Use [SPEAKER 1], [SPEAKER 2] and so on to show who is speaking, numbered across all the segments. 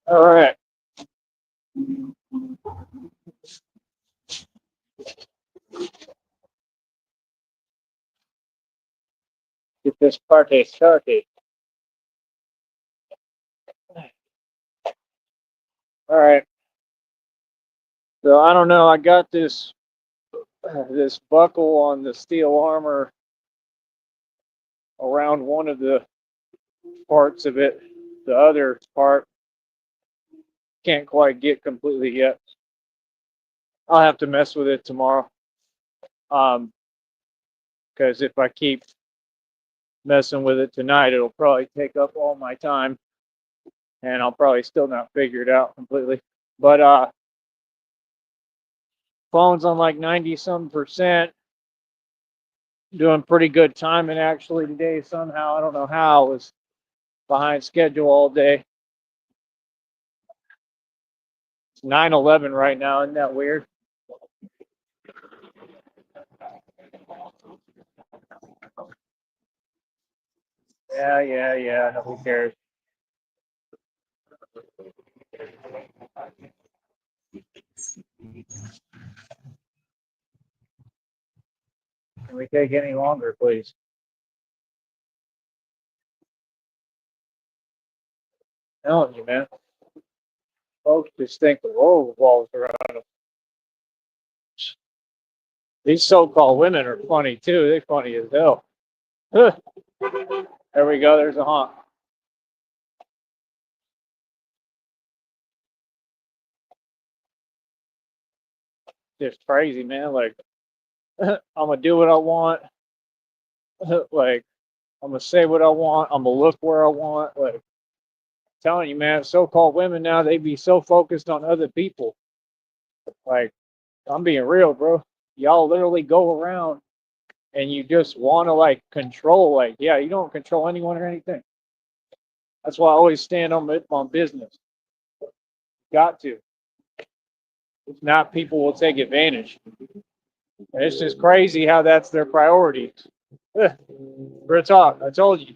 [SPEAKER 1] All right. Get this party started. All right. So I don't know. I got this buckle on the steel armor around one of the parts of it. The other part can't quite get completely yet. I'll have to mess with it tomorrow. Um, because if I keep messing with it tonight, it'll probably take up all my time, and I'll probably still not figure it out completely. But phone's on like 90 some percent. Doing pretty good timing actually today somehow. I don't know how. I was behind schedule all day. It's 9:11 right now. Isn't that weird? Yeah, yeah, yeah. Who cares? Can we take any longer, please? Telling you, man. Folks just think the world revolves around them. These so-called women are funny too. They're funny as hell. Huh. There we go. There's a honk. Just crazy, man. Like I'm gonna do what I want. Like I'm gonna say what I want. I'm gonna look where I want. Like telling you, man, so-called women now they be so focused on other people. Like I'm being real, bro. Y'all literally go around and you just want to like control. Like, yeah, you don't control anyone or anything. That's why I always stand on business. Got to. If not, people will take advantage. And it's just crazy how that's their priority. Real talk. I told you.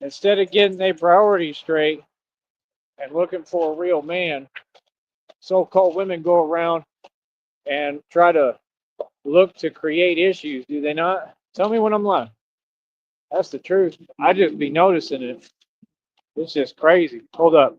[SPEAKER 1] Instead of getting their priorities straight and looking for a real man, so-called women go around and try to look to create issues. Do they not? Tell me when I'm lying. That's the truth. I just be noticing it. It's just crazy. Hold up.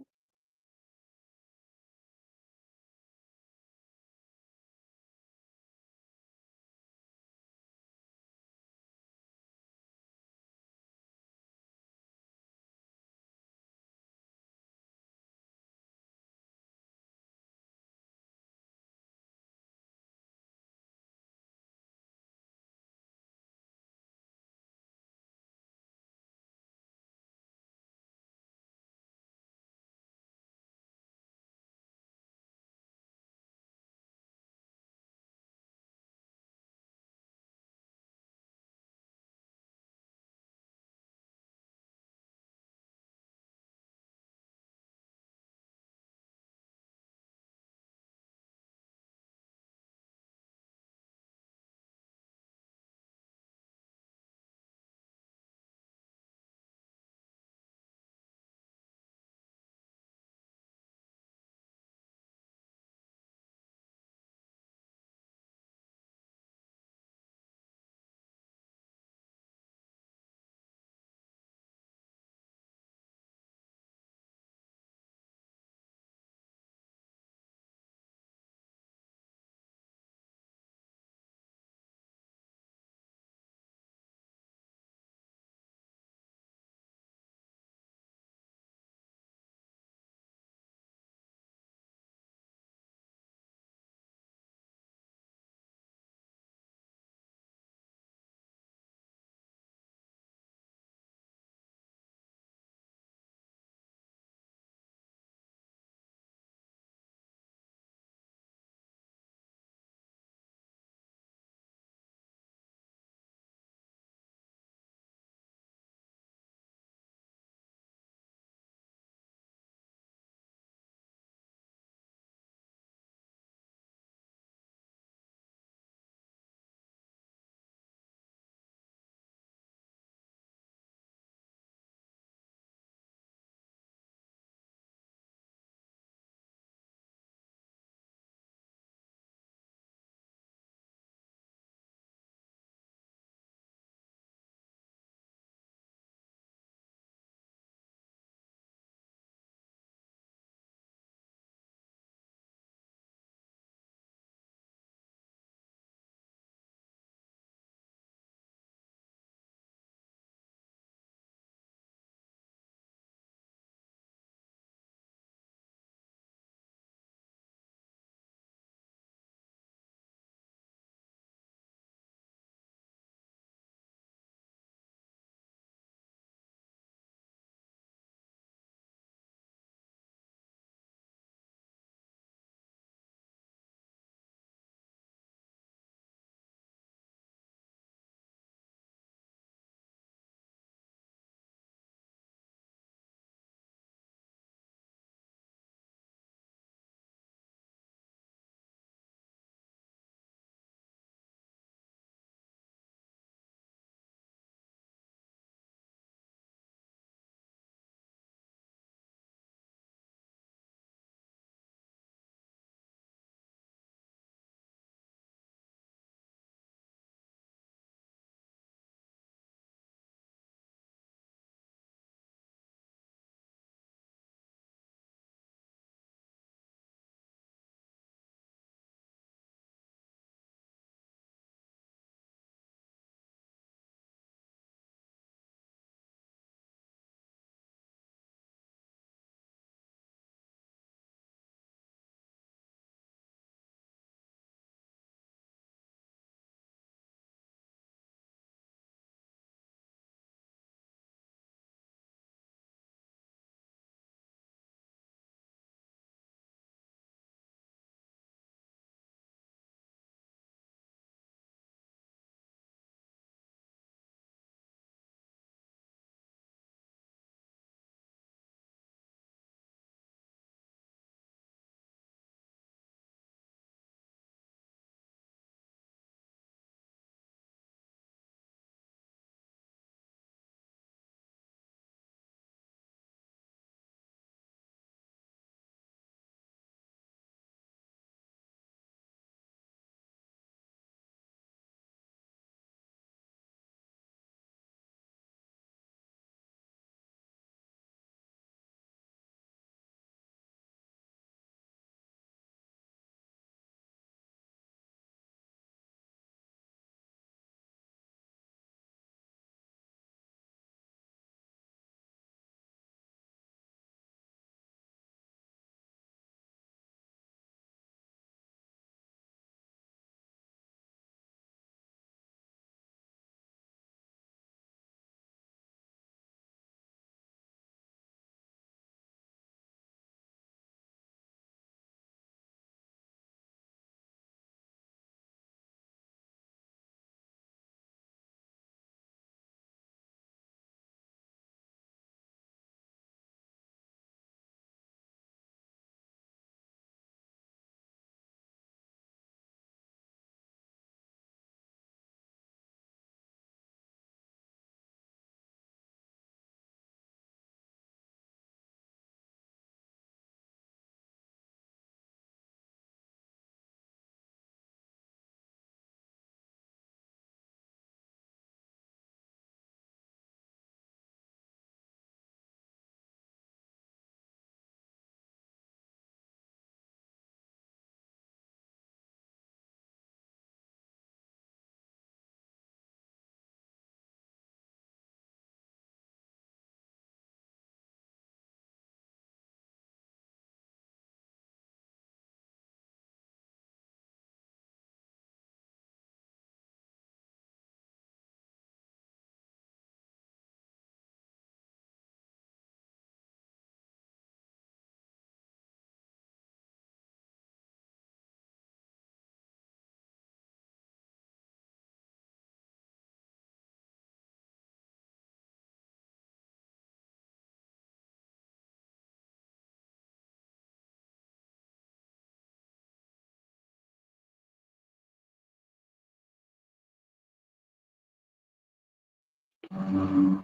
[SPEAKER 1] And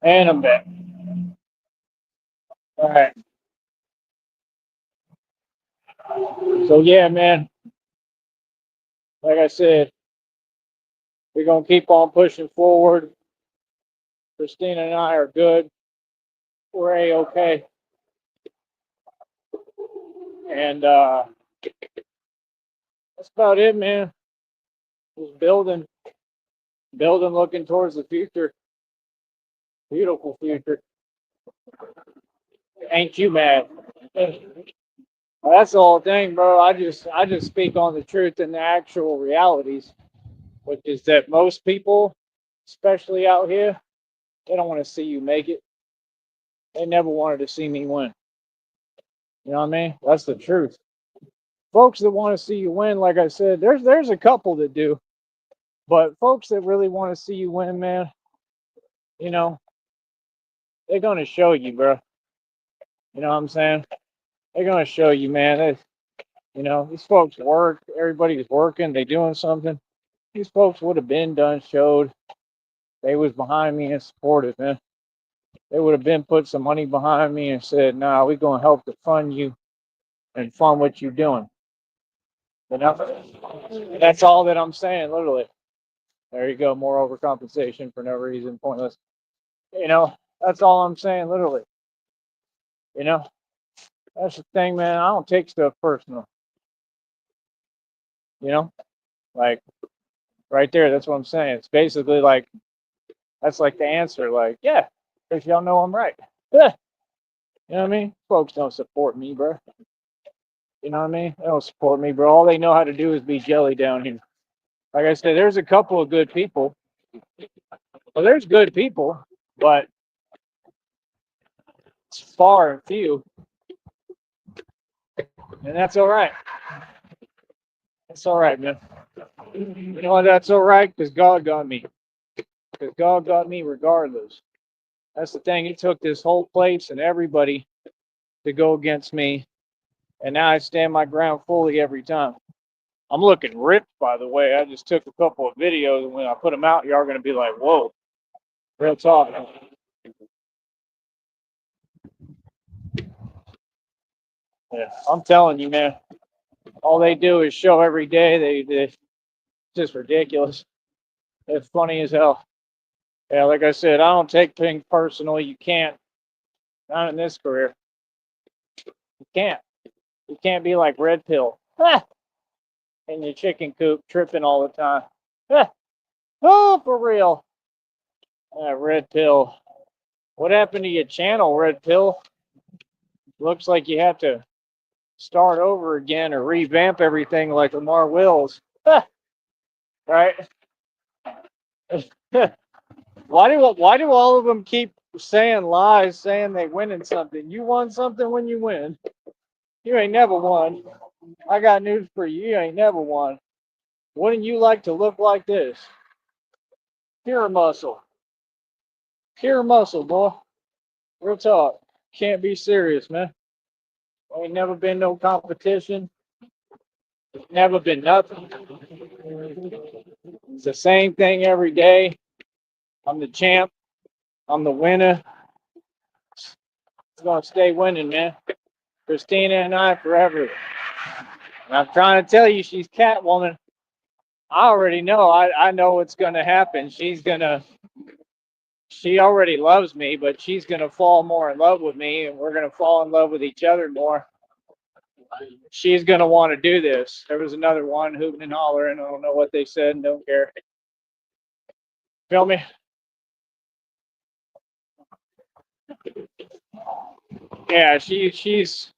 [SPEAKER 1] I'm back. All right. So yeah, man. Like I said, we're gonna keep on pushing forward. Christina and I are good. We're a-okay. And that's about it, man. Just building, looking towards the future. Beautiful future. Ain't you mad? That's the whole thing, bro. I just speak on the truth and the actual realities, which is that most people, especially out here, they don't want to see you make it. They never wanted to see me win. You know what I mean? That's the truth. Folks that want to see you win, like I said, there's a couple that do, but folks that really want to see you win, man, you know, they're gonna show you, bro. You know what I'm saying? They're gonna show you, man. These folks work. Everybody's working. They doing something. These folks would have been done, showed they was behind me and supportive, man. They would have been put some money behind me and said, "Nah, we're gonna help to fund you and fund what you're doing." You know, that's all that I'm saying, literally. There you go, more overcompensation for no reason, pointless. You know, that's all I'm saying, literally. You know, that's the thing, man. I don't take stuff personal. You know, like right there, that's what I'm saying. It's basically like that's like the answer. Like, yeah, because y'all know I'm right. Yeah. You know what I mean? Folks don't support me, bro. You know what I mean? They don't support me, bro. All they know how to do is be jelly down here. Like I said, there's a couple of good people. Well, there's good people, but it's far and few, and that's all right. That's all right, man. You know what? That's all right because God got me. Because God got me regardless. That's the thing. It took this whole place and everybody to go against me, and now I stand my ground fully every time. I'm looking ripped, by the way. I just took a couple of videos, and when I put them out, y'all are gonna be like, "Whoa, real talk." Yeah, I'm telling you, man. All they do is show every day. It's just ridiculous. It's funny as hell. Yeah, like I said, I don't take things personal. You can't. Not in this career. You can't. You can't be like Red Pill. In your chicken coop, tripping all the time. Oh, for real. Red Pill. What happened to your channel, Red Pill? Looks like you have to start over again or revamp everything like Lamar Wills. Right? why do all of them keep saying lies, saying they winning something? You won something when you win. You ain't never won. I got news for you. You ain't never won. Wouldn't you like to look like this? Pure muscle. Pure muscle, boy. Real talk. Can't be serious, man. Ain't never been no competition. Never been nothing. It's the same thing every day. I'm the champ. I'm the winner. It's gonna stay winning, man. Christina and I forever. And I'm trying to tell you, she's Catwoman. I already know. I know what's gonna happen. She already loves me, but she's gonna fall more in love with me, and we're gonna fall in love with each other more. She's gonna want to do this. There was another one hooting and hollering. I don't know what they said and don't care. Feel me? Yeah, she's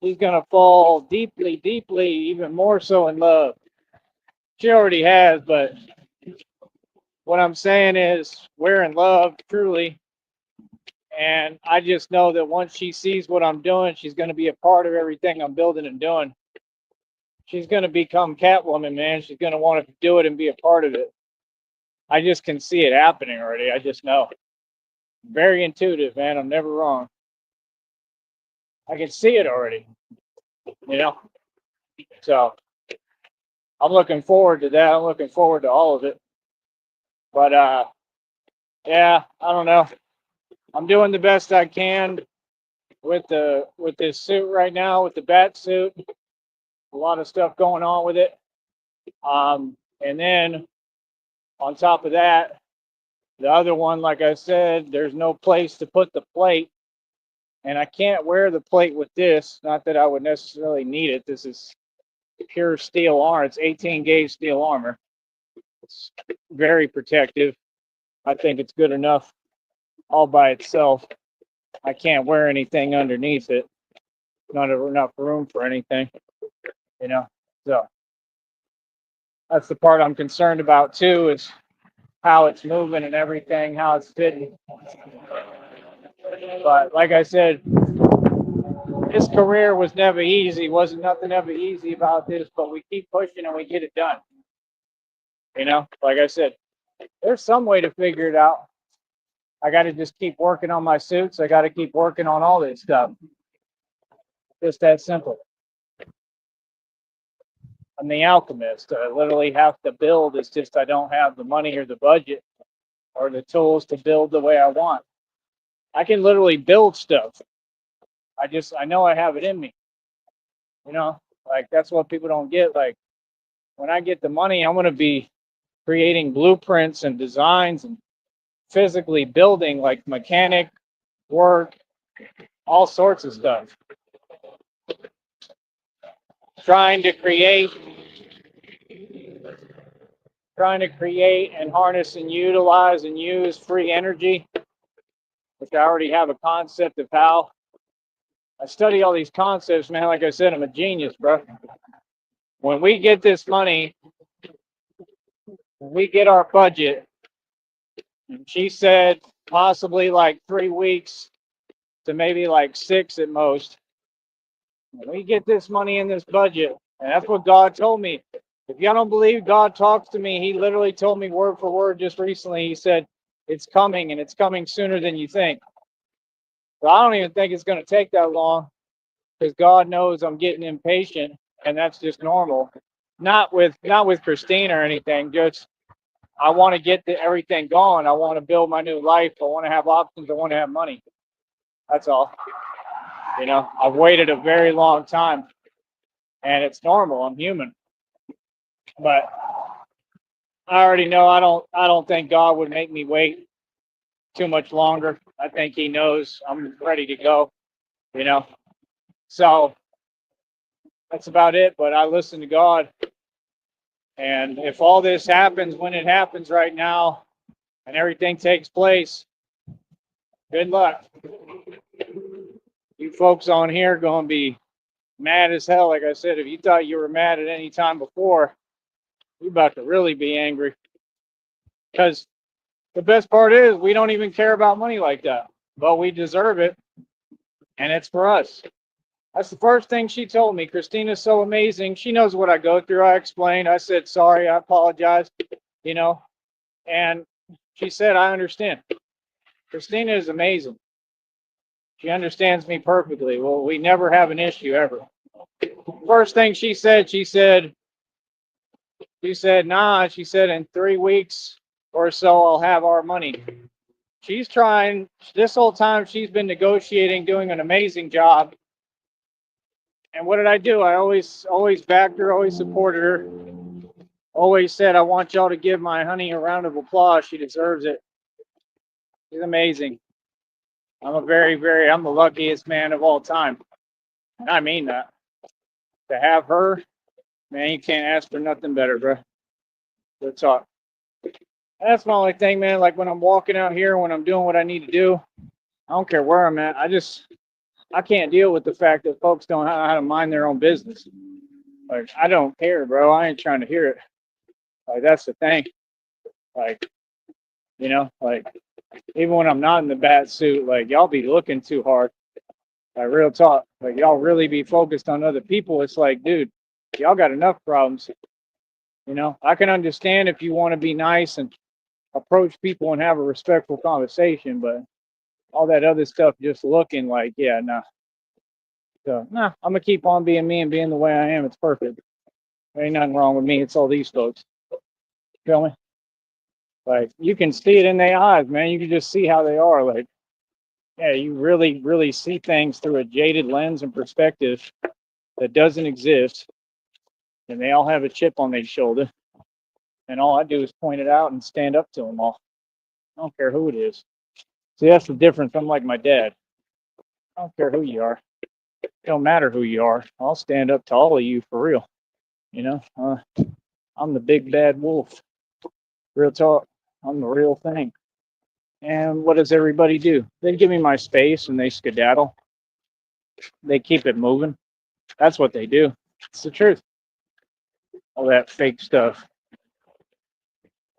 [SPEAKER 1] gonna fall deeply, deeply, even more so in love. She already has, but what I'm saying is we're in love truly. And I just know that once she sees what I'm doing, she's gonna be a part of everything I'm building and doing. She's gonna become Catwoman, man. She's gonna want to do it and be a part of it. I just can see it happening already. I just know. Very intuitive, man. I'm never wrong. I can see it already, you know? So I'm looking forward to that. I'm looking forward to all of it. But Yeah, I don't know. I'm doing the best I can with this suit right now, with the bat suit. A lot of stuff going on with it. And then on top of that, the other one, like I said, there's no place to put the plate, and I can't wear the plate with this. Not that I would necessarily need it. This is pure steel armor. It's 18 gauge steel armor. It's very protective. I think it's good enough all by itself. I can't wear anything underneath it. Not enough room for anything, you know. So that's the part I'm concerned about too, is how it's moving and everything, how it's fitting. But like I said, this career was never easy. Wasn't nothing ever easy about this, but we keep pushing and we get it done. You know, like I said, there's some way to figure it out. I got to just keep working on my suits. I got to keep working on all this stuff. Just that simple. I'm the alchemist. I literally have to build. It's just I don't have the money or the budget or the tools to build the way I want. I can literally build stuff. I know I have it in me. You know, like that's what people don't get. Like when I get the money, I'm gonna be creating blueprints and designs and physically building like mechanic work, all sorts of stuff. Trying to create, trying to create and harness and utilize and use free energy, which I already have a concept of how. I study all these concepts, man. Like I said, I'm a genius, bro. When we get this money, when we get our budget, and she said possibly like 3 weeks to maybe like 6 at most. When we get this money in this budget, and that's what God told me. If y'all don't believe God talks to me, He literally told me word for word just recently. He said, it's coming and it's coming sooner than you think. So I don't even think it's going to take that long because God knows I'm getting impatient and that's just normal. Not with Christina or anything, just I want to get everything going. I want to build my new life. I want to have options. I want to have money. That's all. You know, I've waited a very long time, and it's normal. I'm human, but I already know I don't think God would make me wait too much longer. I think He knows I'm ready to go. You know, so that's about it. But I listen to God, and if all this happens when it happens right now, and everything takes place, good luck. You folks on here gonna be mad as hell. Like I said, if you thought you were mad at any time before, you're about to really be angry. Because the best part is we don't even care about money like that, but we deserve it, and it's for us. That's the first thing she told me. Christina's so amazing. She knows what I go through. I explained. I said sorry. I apologize. You know, and she said I understand. Christina is amazing. She understands me perfectly. Well, we never have an issue ever. First thing she said, nah, she said, in 3 weeks or so, I'll have our money. She's trying, this whole time, she's been negotiating, doing an amazing job. And what did I do? I always backed her, always supported her, always said, I want y'all to give my honey a round of applause. She deserves it. She's amazing. I'm the luckiest man of all time. And I mean that. To have her, man, you can't ask for nothing better, bro. Good talk. That's my only thing, man. Like when I'm walking out here, when I'm doing what I need to do, I don't care where I'm at. I can't deal with the fact that folks don't know how to mind their own business. Like I don't care, bro. I ain't trying to hear it. Like that's the thing. Like like even when I'm not in the bat suit, like y'all be looking too hard. Like real talk. Like y'all really be focused on other people. It's like, dude, y'all got enough problems. I can understand if you want to be nice and approach people and have a respectful conversation, but all that other stuff just looking like, yeah, nah. So, nah, I'm going to keep on being me and being the way I am. It's perfect. There ain't nothing wrong with me. It's all these folks. Feel me? Like you can see it in their eyes, man. You can just see how they are. Like, yeah, you really, really see things through a jaded lens and perspective that doesn't exist. And they all have a chip on their shoulder. And all I do is point it out and stand up to them all. I don't care who it is. See, that's the difference. I'm like my dad. I don't care who you are. It don't matter who you are. I'll stand up to all of you for real. You know, I'm the big bad wolf. Real talk. I'm the real thing. And what does everybody do? They give me my space and they skedaddle. They keep it moving. That's what they do. It's the truth. All that fake stuff.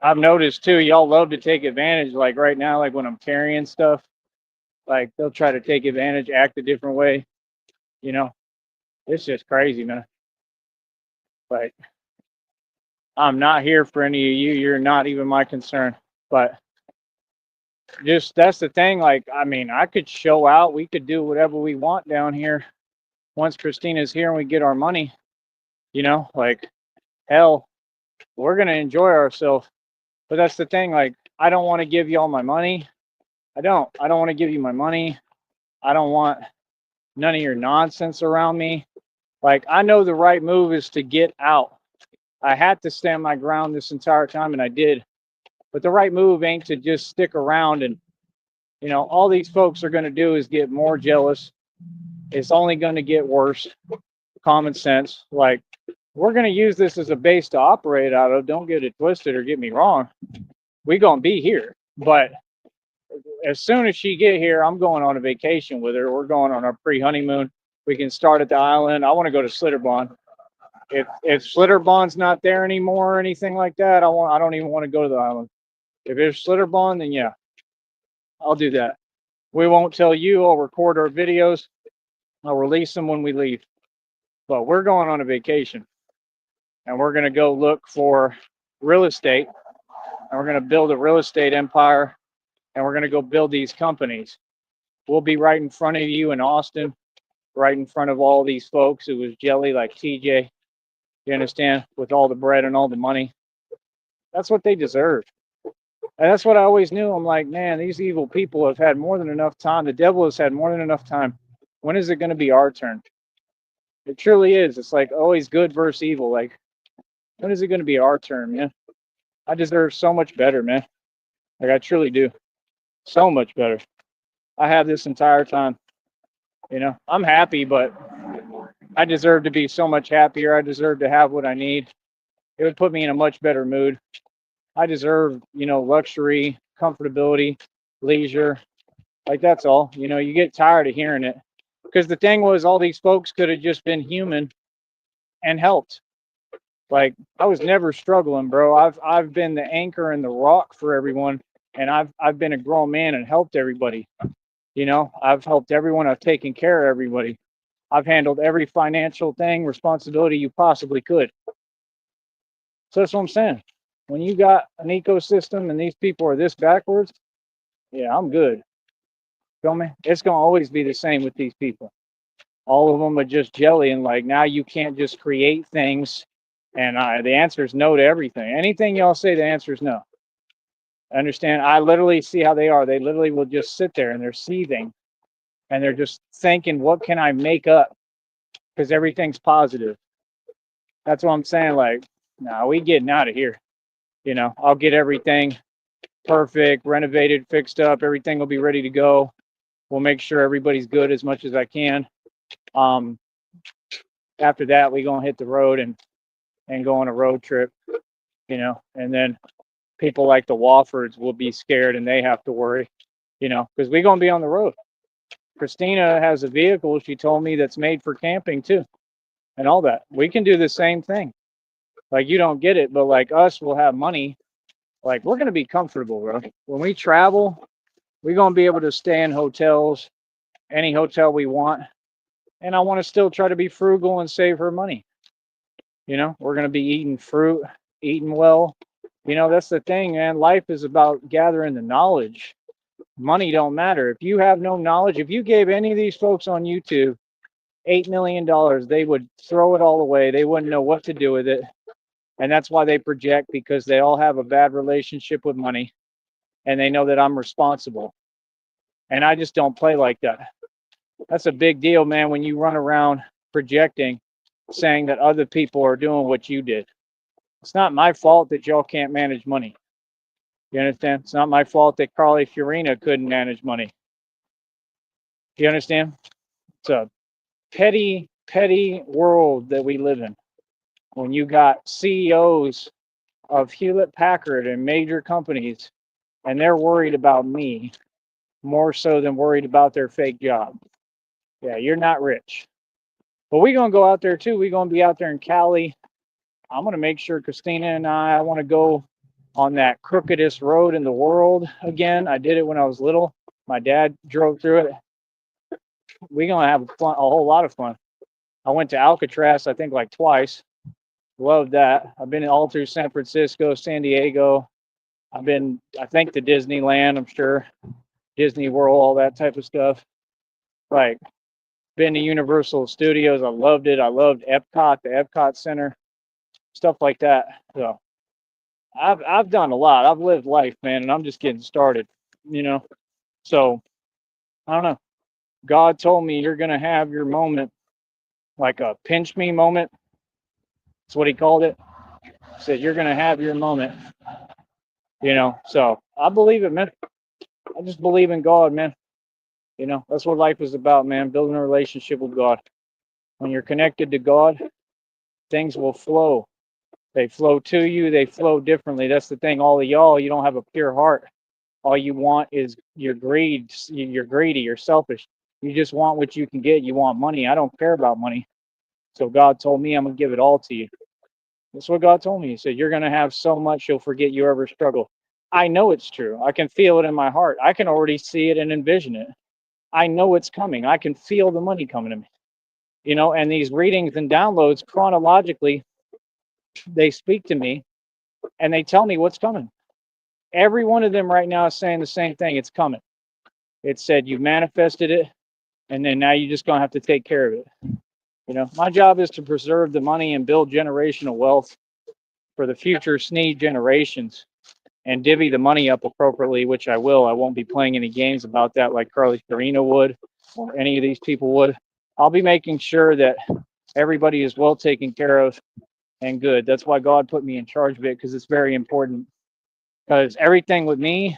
[SPEAKER 1] I've noticed too, y'all love to take advantage. Like right now, like when I'm carrying stuff, like they'll try to take advantage, act a different way. You know, it's just crazy, man. Like I'm not here for any of you. You're not even my concern. But just that's the thing. Like, I mean, I could show out. We could do whatever we want down here once Christina's here and we get our money. You know, like hell, we're gonna enjoy ourselves. But that's the thing. Like, I don't want to give you all my money. I don't. I don't want to give you my money. I don't want none of your nonsense around me. Like, I know the right move is to get out. I had to stand my ground this entire time, and I did. But the right move ain't to just stick around and, you know, all these folks are going to do is get more jealous. It's only going to get worse. Common sense. Like, we're going to use this as a base to operate out of. Don't get it twisted or get me wrong. We going to be here. But as soon as she get here, I'm going on a vacation with her. We're going on our pre-honeymoon. We can start at the island. I want to go to Slitterbond. If Slitterbond's not there anymore or anything like that, I don't even want to go to the island. If it's Slitterbond, then yeah, I'll do that. We won't tell you. I'll record our videos. I'll release them when we leave. But we're going on a vacation, and we're going to go look for real estate, and we're going to build a real estate empire, and we're going to go build these companies. We'll be right in front of you in Austin, right in front of all these folks. It was jelly like TJ. You understand? With all the bread and all the money. That's what they deserve. And that's what I always knew. I'm like, man, these evil people have had more than enough time. The devil has had more than enough time. When is it going to be our turn? It truly is. It's like always good versus evil. Like, when is it going to be our turn, man? I deserve so much better, man. Like, I truly do. So much better. I have this entire time. You know, I'm happy, but I deserve to be so much happier. I deserve to have what I need. It would put me in a much better mood. I deserve, you know, luxury, comfortability, leisure. Like, that's all. You know, you get tired of hearing it. Because the thing was, all these folks could have just been human and helped. Like, I was never struggling, bro. I've been the anchor and the rock for everyone, and I've been a grown man and helped everybody. You know, I've helped everyone. I've taken care of everybody. I've handled every financial thing, responsibility you possibly could. So that's what I'm saying. When you got an ecosystem and these people are this backwards, yeah, I'm good. Feel me? It's gonna always be the same with these people. All of them are just jelly, and like now you can't just create things. And the answer is no to everything. Anything y'all say, the answer is no. I understand. I literally see how they are. They literally will just sit there and they're seething, and they're just thinking, what can I make up? Because everything's positive. That's what I'm saying. Like, nah, we getting out of here. You know, I'll get everything perfect, renovated, fixed up. Everything will be ready to go. We'll make sure everybody's good as much as I can. After that, we gonna hit the road and go on a road trip. You know, and then people like the Woffords will be scared and they have to worry. You know, because we gonna be on the road. Christina has a vehicle. She told me that's made for camping too, and all that. We can do the same thing. Like, you don't get it, but like us, we'll have money. Like, we're gonna be comfortable, bro. When we travel, we're gonna be able to stay in hotels, any hotel we want. And I want to still try to be frugal and save her money. You know, we're gonna be eating fruit, eating well. You know, that's the thing, man. Life is about gathering the knowledge. Money don't matter. If you have no knowledge, if you gave any of these folks on YouTube $8 million, they would throw it all away. They wouldn't know what to do with it. And that's why they project, because they all have a bad relationship with money and they know that I'm responsible. And I just don't play like that. That's a big deal, man, when you run around projecting, saying that other people are doing what you did. It's not my fault that y'all can't manage money. You understand? It's not my fault that Carly Fiorina couldn't manage money. You understand? It's a petty, petty world that we live in. When you got CEOs of Hewlett Packard and major companies, and they're worried about me more so than worried about their fake job. Yeah, you're not rich. But we're going to go out there too. We're going to be out there in Cali. I'm going to make sure Christina and I want to go on that crookedest road in the world again. I did it when I was little. My dad drove through it. We're going to have fun, a whole lot of fun. I went to Alcatraz, I think, like twice. Loved that. I've been all through San Francisco, San Diego. I've been, I think, to Disneyland, I'm sure. Disney World, all that type of stuff. Like, been to Universal Studios. I loved it. I loved Epcot, the Epcot Center, stuff like that. So I've done a lot. I've lived life, man, and I'm just getting started, you know. So I don't know. God told me you're gonna have your moment, like a pinch me moment. That's what he called it. He said you're gonna have your moment, you know. So I believe it, man. I just believe in God, man. You know, that's what life is about, man. Building a relationship with God. When you're connected to God, things will flow. They flow to you. They flow differently. That's the thing. All of y'all, you don't have a pure heart. All you want is your greed. You're greedy. You're selfish. You just want what you can get. You want money. I don't care about money. So God told me I'm going to give it all to you. That's what God told me. He said, you're going to have so much you'll forget you ever struggled. I know it's true. I can feel it in my heart. I can already see it and envision it. I know it's coming. I can feel the money coming to me. You know, and these readings and downloads chronologically, they speak to me and they tell me what's coming. Every one of them right now is saying the same thing. It's coming. It said you've manifested it, and then now you're just going to have to take care of it. You know, my job is to preserve the money and build generational wealth for the future SNE generations and divvy the money up appropriately, which I will. I won't be playing any games about that like Carly Fiorina would or any of these people would. I'll be making sure that everybody is well taken care of and good. That's why God put me in charge of it, because it's very important. Because everything with me,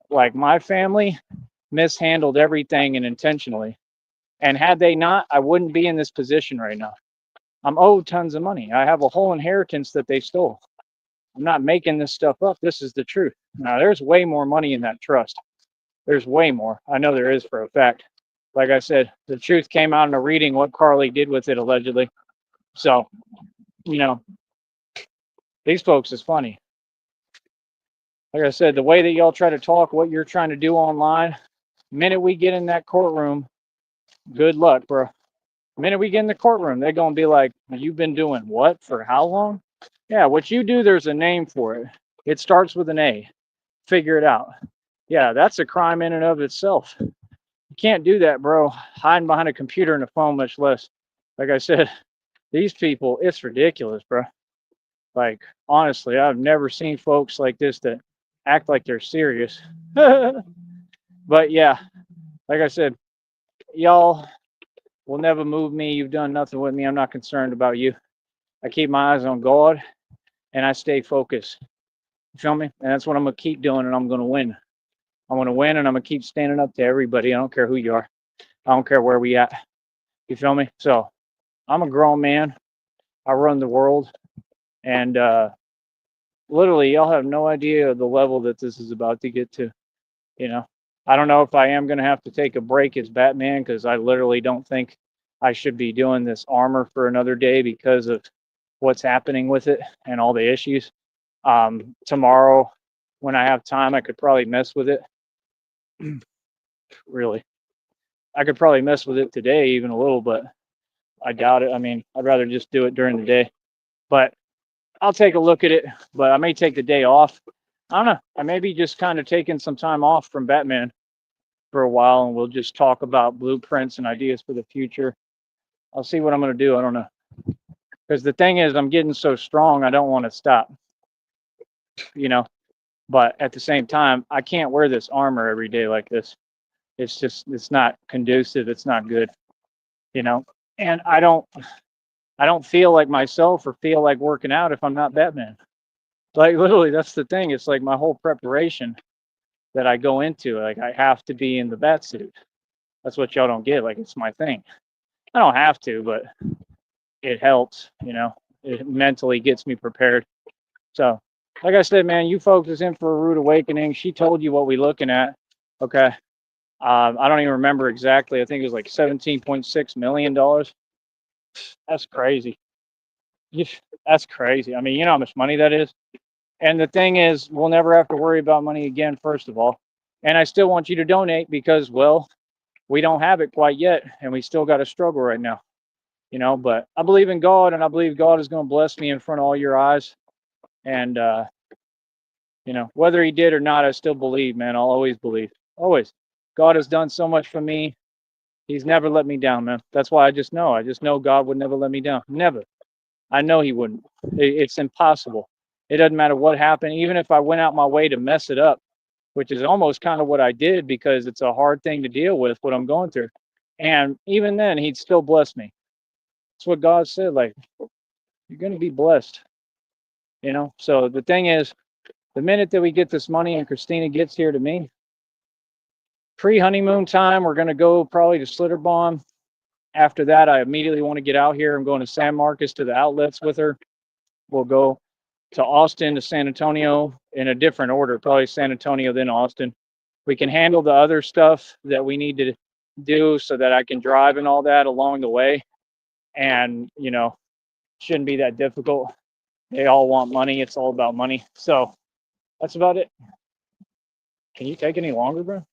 [SPEAKER 1] like my family, mishandled everything and intentionally. And had they not, I wouldn't be in this position right now. I'm owed tons of money. I have a whole inheritance that they stole. I'm not making this stuff up. This is the truth. Now, there's way more money in that trust. There's way more. I know there is for a fact. Like I said, the truth came out in a reading what Carly did with it allegedly. So, you know, these folks is funny. Like I said, the way that y'all try to talk, what you're trying to do online, the minute we get in that courtroom, good luck, bro. The minute we get in the courtroom, they're going to be like, you've been doing what for how long? Yeah, what you do, there's a name for it. It starts with an A. Figure it out. Yeah, that's a crime in and of itself. You can't do that, bro. Hiding behind a computer and a phone, much less. Like I said, these people, it's ridiculous, bro. Like, honestly, I've never seen folks like this that act like they're serious. But yeah, like I said, y'all will never move me. You've done nothing with me. I'm not concerned about you. I keep my eyes on God and I stay focused. You feel me? And that's what I'm going to keep doing, and I'm going to win. I'm going to win, and I'm going to keep standing up to everybody. I don't care who you are. I don't care where we at. You feel me? So I'm a grown man. I run the world. And literally, y'all have no idea the level that this is about to get to. You know, I don't know if I am going to have to take a break as Batman, because I literally don't think I should be doing this armor for another day because of what's happening with it and all the issues. Tomorrow, when I have time, I could probably mess with it. Really, I could probably mess with it today even a little, but I doubt it. I mean, I'd rather just do it during the day. But I'll take a look at it, but I may take the day off. I don't know. I may be just kind of taking some time off from Batman for a while, and we'll just talk about blueprints and ideas for the future. I'll see what I'm going to do. I don't know. Because the thing is, I'm getting so strong, I don't want to stop, you know. But at the same time, I can't wear this armor every day like this. It's just, it's not conducive. It's not good, you know. And I don't feel like myself or feel like working out if I'm not Batman. Like literally, that's the thing. It's like my whole preparation that I go into. Like I have to be in the bat suit. That's what y'all don't get. Like it's my thing. I don't have to, but it helps. You know, it mentally gets me prepared. So, like I said, man, you folks is in for a rude awakening. She told you what we're looking at. Okay. I don't even remember exactly. I think it was like $17.6 million. That's crazy. That's crazy. I mean, you know how much money that is. And the thing is, we'll never have to worry about money again, first of all. And I still want you to donate because, well, we don't have it quite yet, and we still got to struggle right now, you know. But I believe in God, and I believe God is going to bless me in front of all your eyes. And, you know, whether He did or not, I still believe, man. I'll always believe. Always. God has done so much for me. He's never let me down, man. That's why I just know. I just know God would never let me down. Never. I know He wouldn't. It's impossible. It doesn't matter what happened. Even if I went out my way to mess it up, which is almost kind of what I did because it's a hard thing to deal with what I'm going through. And even then, He'd still bless me. That's what God said. Like, you're going to be blessed, you know? So the thing is, the minute that we get this money and Christina gets here to me, pre-honeymoon time, we're going to go probably to Slitterbomb. After that, I immediately want to get out here. I'm going to San Marcos to the outlets with her. We'll go to Austin, to San Antonio in a different order, probably San Antonio, then Austin. We can handle the other stuff that we need to do so that I can drive and all that along the way. And, you know, shouldn't be that difficult. They all want money. It's all about money. So that's about it. Can you take any longer, bro?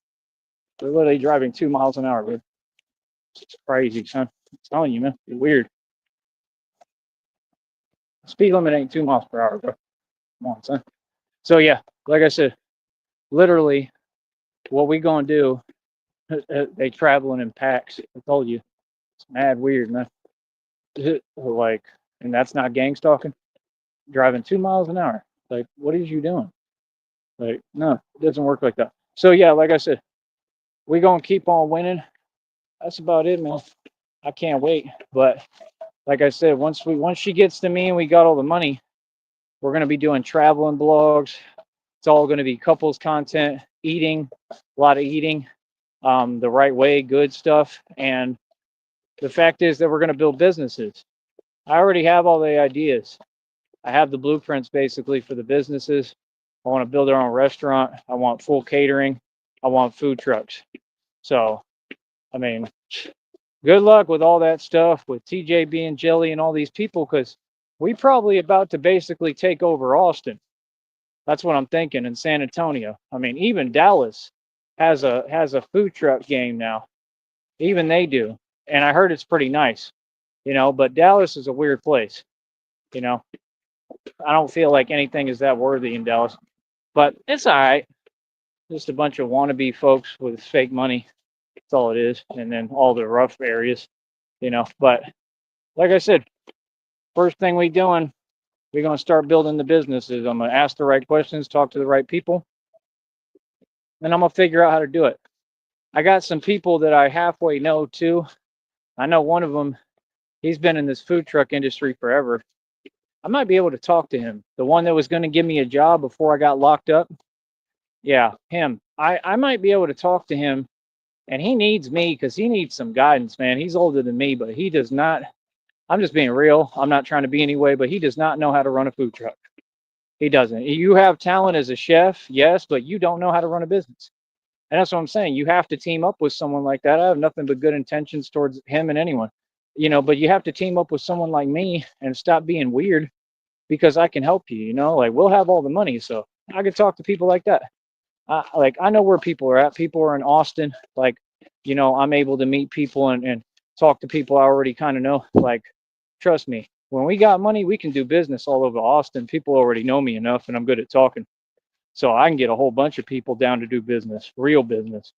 [SPEAKER 1] We're literally driving 2 miles an hour, bro. It's crazy, son. I'm telling you, man. You're weird. Speed limit ain't 2 miles per hour, bro. Come on, son. So yeah, like I said, literally, what we gonna do? They traveling in packs. I told you, it's mad weird, man. Like, and that's not gang stalking. Driving 2 miles an hour. Like, what is you doing? Like, no, it doesn't work like that. So yeah, like I said, we gonna keep on winning. That's about it, man. I can't wait. But like I said, once she gets to me and we got all the money, we're gonna be doing traveling blogs. It's all gonna be couples content, eating, a lot of eating, the right way, good stuff. And the fact is that we're gonna build businesses. I already have all the ideas. I have the blueprints basically for the businesses. I want to build our own restaurant. I want full catering. I want food trucks. So, I mean, good luck with all that stuff with TJ being Jelly and all these people, because we probably about to basically take over Austin. That's what I'm thinking, in San Antonio. I mean, even Dallas has a food truck game now. Even they do. And I heard it's pretty nice, you know, but Dallas is a weird place, you know. I don't feel like anything is that worthy in Dallas, but it's all right. Just a bunch of wannabe folks with fake money. That's all it is. And then all the rough areas, you know. But like I said, first thing we doing, we're going to start building the businesses. I'm going to ask the right questions, talk to the right people, and I'm going to figure out how to do it. I got some people that I halfway know too. I know one of them, he's been in this food truck industry forever. I might be able to talk to him. The one that was going to give me a job before I got locked up. Yeah, him. I might be able to talk to him, and he needs me because he needs some guidance, man. He's older than me, but he does not. I'm just being real. I'm not trying to be anyway, but he does not know how to run a food truck. He doesn't. You have talent as a chef, yes, but you don't know how to run a business. And that's what I'm saying. You have to team up with someone like that. I have nothing but good intentions towards him and anyone, you know, but you have to team up with someone like me and stop being weird, because I can help you, you know, like we'll have all the money. So I could talk to people like that. Like I know where people are at. People are in Austin. Like, you know, I'm able to meet people and talk to people I already kind of know. Like, trust me, when we got money, we can do business all over Austin. People already know me enough, and I'm good at talking. So I can get a whole bunch of people down to do business, real business.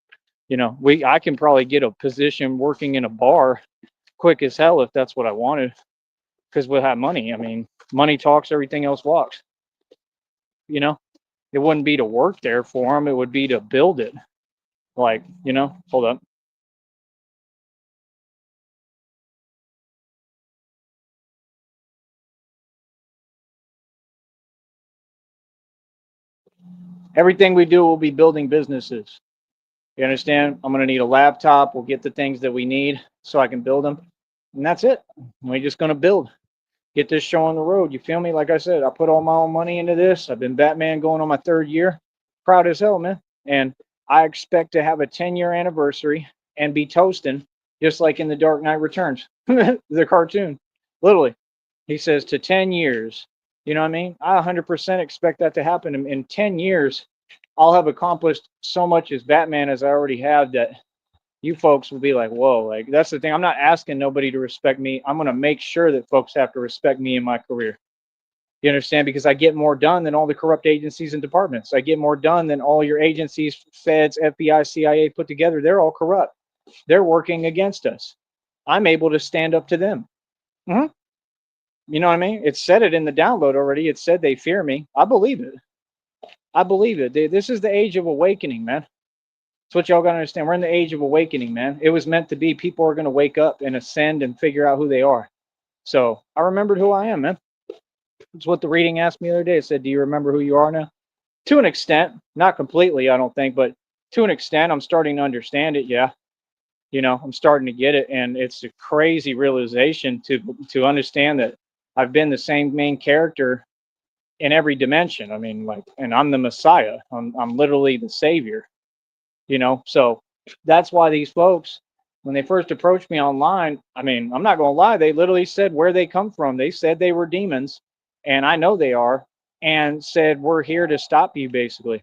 [SPEAKER 1] You know, I can probably get a position working in a bar quick as hell if that's what I wanted. because we'll have money. I mean, money talks, everything else walks. You know, it wouldn't be to work there for them; it would be to build it. Like, hold up. Everything we do will be building businesses. You understand? I'm going to need a laptop. We'll get the things that we need so I can build them. And that's it. We're just going to build, get this show on the road. You feel me? Like I said, I put all my own money into this. I've been Batman going on my 3rd year. Proud as hell, man. And I expect to have a 10-year anniversary and be toasting just like in The Dark Knight Returns, the cartoon. Literally, he says to 10 years. You know what I mean? I 100% expect that to happen in 10 years. I'll have accomplished so much as Batman as I already have that you folks will be like, whoa, like that's the thing. I'm not asking nobody to respect me. I'm going to make sure that folks have to respect me in my career. You understand? Because I get more done than all the corrupt agencies and departments. I get more done than all your agencies, feds, FBI, CIA put together. They're all corrupt. They're working against us. I'm able to stand up to them. Mm-hmm. You know what I mean? It said it in the download already. It said they fear me. I believe it. I believe it. This is the age of awakening, man. That's what y'all got to understand. We're in the age of awakening, man. It was meant to be. People are going to wake up and ascend and figure out who they are. So I remembered who I am, man. It's what the reading asked me the other day. It said, do you remember who you are now? To an extent, not completely, I don't think, but to an extent, I'm starting to understand it. Yeah. I'm starting to get it. And it's a crazy realization to understand that I've been the same main character in every dimension. I mean, like, and I'm the Messiah. I'm literally the savior. So that's why these folks, when they first approached me online, I mean, I'm not gonna lie, they literally said where they come from. They said they were demons, and I know they are, and said we're here to stop you, basically.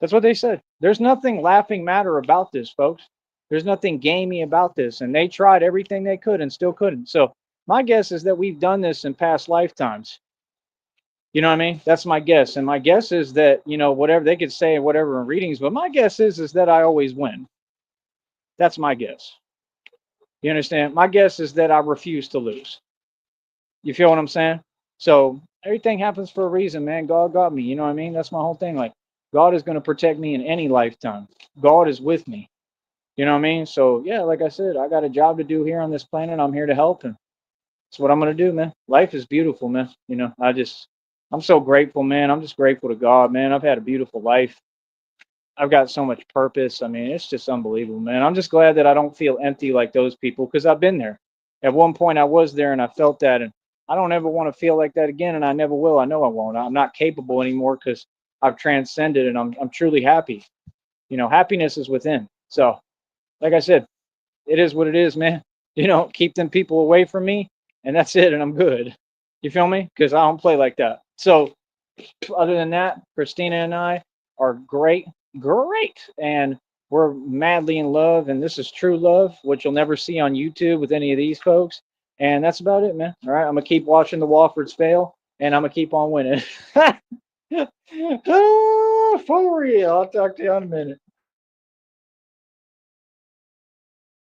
[SPEAKER 1] That's what they said. There's nothing laughing matter about this, folks. There's nothing gamey about this, and they tried everything they could and still couldn't. So my guess is that we've done this in past lifetimes. You know what I mean? That's my guess. And my guess is that, whatever they could say, whatever in readings, but my guess is that I always win. That's my guess. You understand? My guess is that I refuse to lose. You feel what I'm saying? So everything happens for a reason, man. God got me. You know what I mean? That's my whole thing. Like, God is going to protect me in any lifetime. God is with me. You know what I mean? So, yeah, like I said, I got a job to do here on this planet. I'm here to help. And that's what I'm going to do, man. Life is beautiful, man. I'm so grateful, man. I'm just grateful to God, man. I've had a beautiful life. I've got so much purpose. I mean, it's just unbelievable, man. I'm just glad that I don't feel empty like those people because I've been there. At one point, I was there and I felt that. And I don't ever want to feel like that again. And I never will. I know I won't. I'm not capable anymore because I've transcended and I'm truly happy. Happiness is within. So, like I said, it is what it is, man. Keep them people away from me and that's it. And I'm good. You feel me? Because I don't play like that. So, other than that, Christina and I are great, and we're madly in love. And this is true love, which you'll never see on YouTube with any of these folks. And that's about it, man. All right, I'm gonna keep watching the Wofford's fail, and I'm gonna keep on winning. For real. I'll talk to you in a minute.